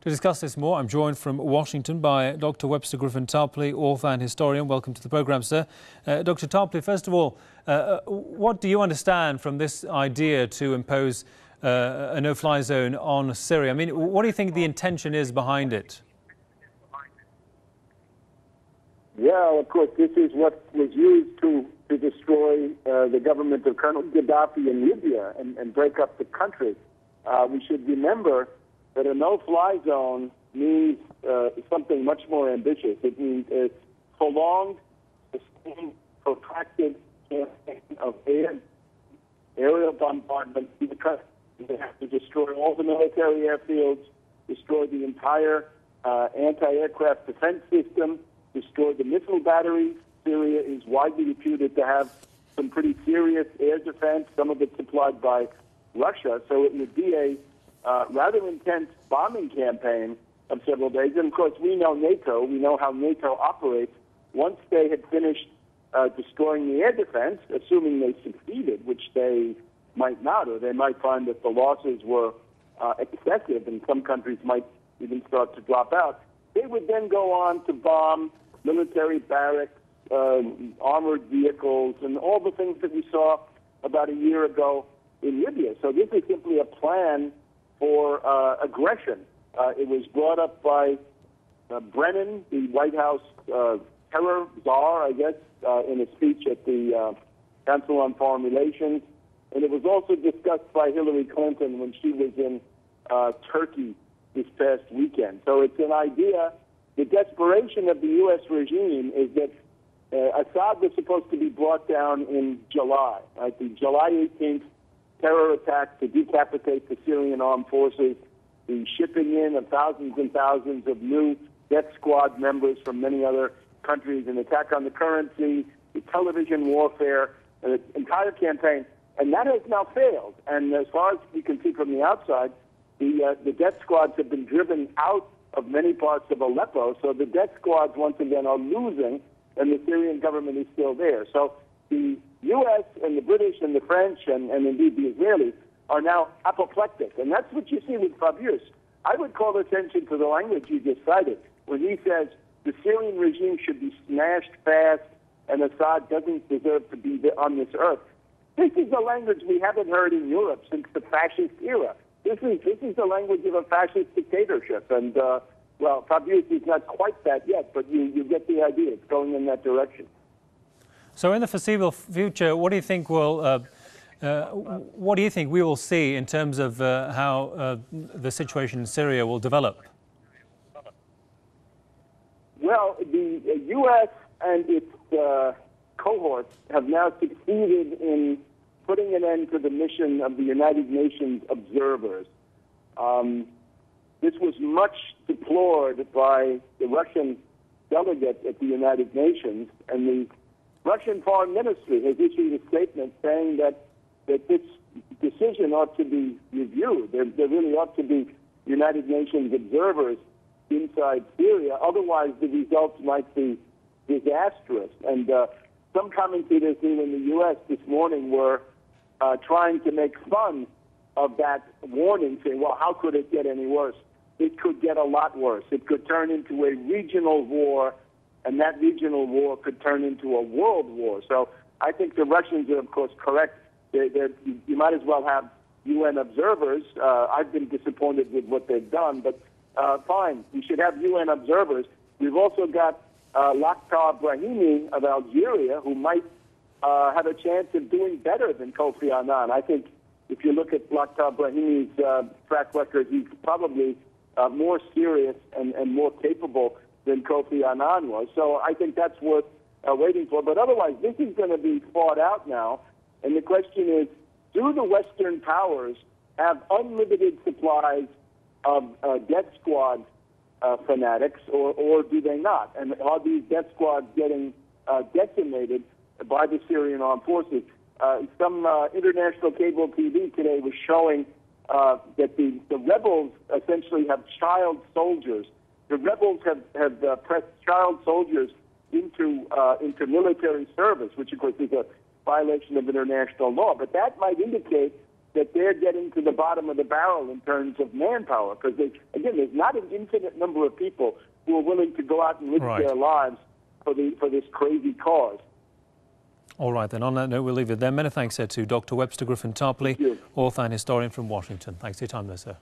To discuss this more, I'm joined from Washington by Dr. Webster Tarpley, author and historian. Welcome to the programme, sir. Dr. Tarpley, first of all, what do you understand from this idea to impose a no-fly zone on Syria? I mean, what do you think the intention is behind it? Well, of course, this is what was used to destroy the government of Colonel Gaddafi in Libya and break up the country. We should remember that a no-fly zone means something much more ambitious. It means a prolonged, sustained, protracted campaign of aerial bombardment in the country. They have to destroy all the military airfields, destroy the entire anti-aircraft defense system, destroy the missile batteries. Syria is widely reputed to have some pretty serious air defense, some of it supplied by Russia. So it would be a rather intense bombing campaign of several days. And, of course, we know NATO. We know how NATO operates. Once they had finished destroying the air defense, assuming they succeeded, which they might not, or they might find that the losses were excessive and some countries might even start to drop out, they would then go on to bomb military barracks, armored vehicles, and all the things that we saw about a year ago in Libya. So this is simply a plan for aggression. It was brought up by Brennan, the White House terror czar, I guess, in a speech at the Council on Foreign Relations. And it was also discussed by Hillary Clinton when she was in Turkey this past weekend. So it's an idea. The desperation of the U.S. regime is that Assad was supposed to be brought down in July, right? The July 18th terror attack to decapitate the Syrian armed forces, the shipping in of thousands and thousands of new death squad members from many other countries, an attack on the currency, the television warfare, the entire campaign. And that has now failed. And as far as we can see from the outside, the death squads have been driven out of many parts of Aleppo. So the death squads, once again, are losing, and the Syrian government is still there. So the U.S. and the British and the French and indeed the Israelis are now apoplectic. And that's what you see with Fabius. I would call attention to the language you just cited when he says the Syrian regime should be smashed fast and Assad doesn't deserve to be on this earth. This is the language we haven't heard in Europe since the fascist era. This is the language of a fascist dictatorship. And, well, Fabius is not quite that yet, but you get the idea. It's going in that direction. So in the foreseeable future, what do you think will we will see in terms of how the situation in Syria will develop? Well, the U.S. and its cohorts have now succeeded in putting an end to the mission of the United Nations observers. This was much deplored by the Russian delegate at the United Nations, and the Russian Foreign Ministry has issued a statement saying that this decision ought to be reviewed. There really ought to be United Nations observers inside Syria. Otherwise, the results might be disastrous. And some commentators here in the U.S. this morning were trying to make fun of that warning, saying, well, how could it get any worse? It could get a lot worse. It could turn into a regional war, and that regional war could turn into a world war. So I think the Russians are, of course, correct. You might as well have UN observers. I've been disappointed with what they've done, but fine. We should have UN observers. We've also got Lakhdar Brahimi of Algeria, who might have a chance of doing better than Kofi Annan. I think if you look at Lakhdar Brahimi's track record, he's probably more serious and more capable than Kofi Annan was. So I think that's worth waiting for. But otherwise, this is going to be fought out now. And the question is, do the Western powers have unlimited supplies of death squad fanatics, or do they not? And are these death squads getting decimated by the Syrian armed forces? Some international cable TV today was showing that the rebels essentially have child soldiers. The rebels have pressed child soldiers into military service, which of course is a violation of international law. But that might indicate that they're getting to the bottom of the barrel in terms of manpower. Because, again, there's not an infinite number of people who are willing to go out and risk their lives for this crazy cause. All right, then. On that note, we'll leave it there. Many thanks to Dr. Webster Griffin Tarpley, author and historian from Washington. Thanks for your time there, sir.